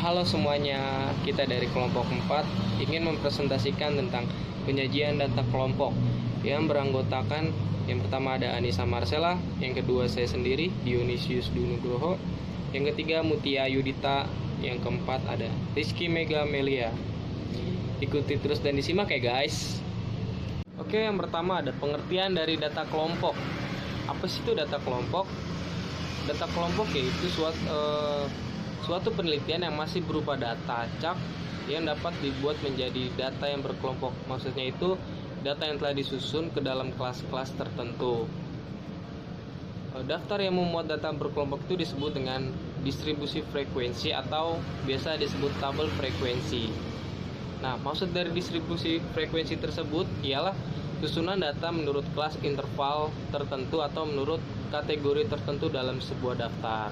Halo semuanya, kita dari kelompok 4 ingin mempresentasikan tentang penyajian data kelompok yang beranggotakan yang pertama ada Anissa Marcella, yang kedua saya sendiri Dionysius Dunugroho, yang ketiga Mutia Yudita, yang keempat ada Rizky Mega Melia. Ikuti terus dan disimak ya guys. Oke, yang pertama ada pengertian dari data kelompok. Apa sih itu data kelompok? Data kelompok yaitu suatu penelitian yang masih berupa data acak yang dapat dibuat menjadi data yang berkelompok. Maksudnya itu data yang telah disusun ke dalam kelas-kelas tertentu. Daftar yang memuat data berkelompok itu disebut dengan distribusi frekuensi atau biasa disebut tabel frekuensi. Nah, maksud dari distribusi frekuensi tersebut ialah susunan data menurut kelas interval tertentu atau menurut kategori tertentu dalam sebuah daftar.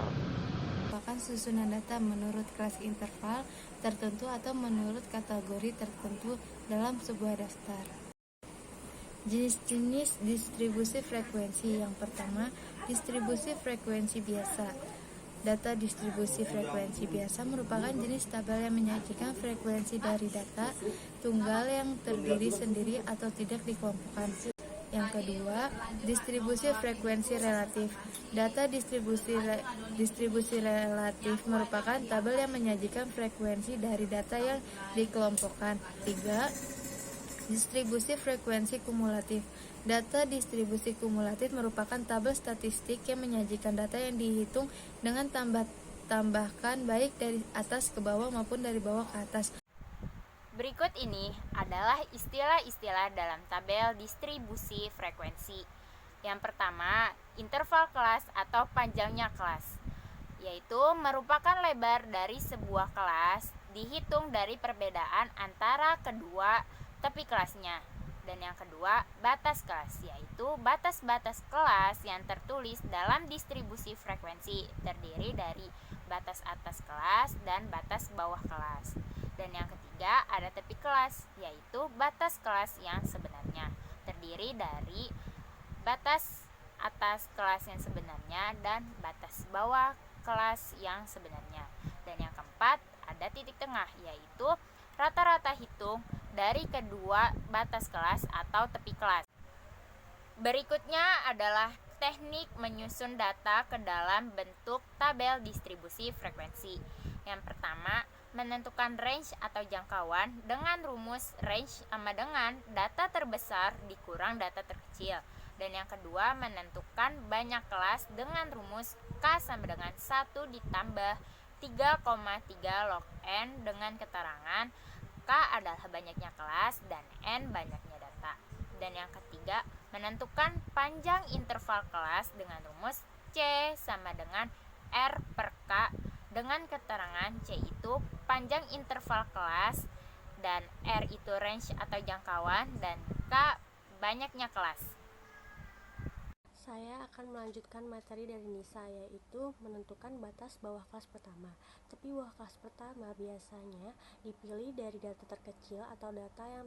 Merupakan susunan data menurut kelas interval tertentu atau menurut kategori tertentu dalam sebuah daftar. Jenis-jenis distribusi frekuensi. Yang pertama, distribusi frekuensi biasa. Data distribusi frekuensi biasa merupakan jenis tabel yang menyajikan frekuensi dari data tunggal yang terdiri sendiri atau tidak dikelompokkan. Yang kedua, distribusi frekuensi relatif. Data distribusi relatif merupakan tabel yang menyajikan frekuensi dari data yang dikelompokkan. Tiga, distribusi frekuensi kumulatif. Data distribusi kumulatif merupakan tabel statistik yang menyajikan data yang dihitung dengan tambahkan baik dari atas ke bawah maupun dari bawah ke atas. Berikut ini adalah istilah-istilah dalam tabel distribusi frekuensi. Yang pertama, interval kelas atau panjangnya kelas, yaitu merupakan lebar dari sebuah kelas dihitung dari perbedaan antara kedua tepi kelasnya. Dan yang kedua, batas kelas, yaitu batas-batas kelas yang tertulis dalam distribusi frekuensi, terdiri dari batas atas kelas dan batas bawah kelas. Dan yang ketiga, ada tepi kelas, yaitu batas kelas yang sebenarnya, terdiri dari batas atas kelas yang sebenarnya dan batas bawah kelas yang sebenarnya. Dan yang keempat, ada titik tengah, yaitu rata-rata hitung dari kedua batas kelas atau tepi kelas. Berikutnya adalah teknik menyusun data ke dalam bentuk tabel distribusi frekuensi. Yang pertama, menentukan range atau jangkauan dengan rumus range sama dengan data terbesar dikurang data terkecil. Dan yang kedua, menentukan banyak kelas dengan rumus K sama dengan 1 ditambah 3,3 log N dengan keterangan K adalah banyaknya kelas dan N banyaknya data. Dan yang ketiga, menentukan panjang interval kelas dengan rumus C sama dengan R per K dengan keterangan C itu panjang interval kelas dan R itu range atau jangkauan dan K banyaknya kelas. Saya akan melanjutkan materi dari Nisa, yaitu menentukan batas bawah kelas pertama. Tepi bawah kelas pertama biasanya dipilih dari data terkecil atau data yang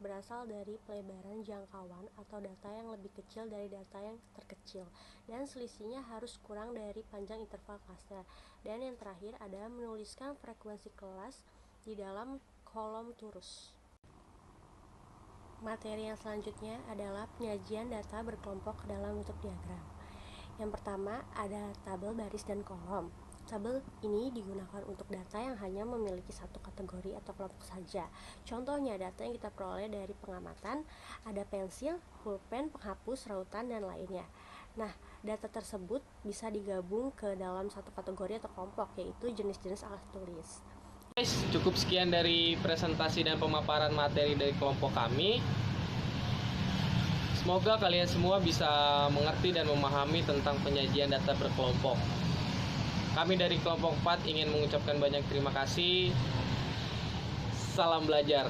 berasal dari pelebaran jangkauan atau data yang lebih kecil dari data yang terkecil, dan selisihnya harus kurang dari panjang interval kelasnya. Dan yang terakhir ada menuliskan frekuensi kelas di dalam kolom turus. Materi yang selanjutnya adalah penyajian data berkelompok ke dalam bentuk diagram. Yang pertama ada tabel baris dan kolom. Tabel ini digunakan untuk data yang hanya memiliki satu kategori atau kelompok saja. Contohnya data yang kita peroleh dari pengamatan, ada pensil, pulpen, penghapus, rautan, dan lainnya. Nah, data tersebut bisa digabung ke dalam satu kategori atau kelompok, yaitu jenis-jenis alat tulis. Guys, cukup sekian dari presentasi dan pemaparan materi dari kelompok kami. Semoga kalian semua bisa mengerti dan memahami tentang penyajian data berkelompok. Kami dari kelompok 4 ingin mengucapkan banyak terima kasih. Salam belajar.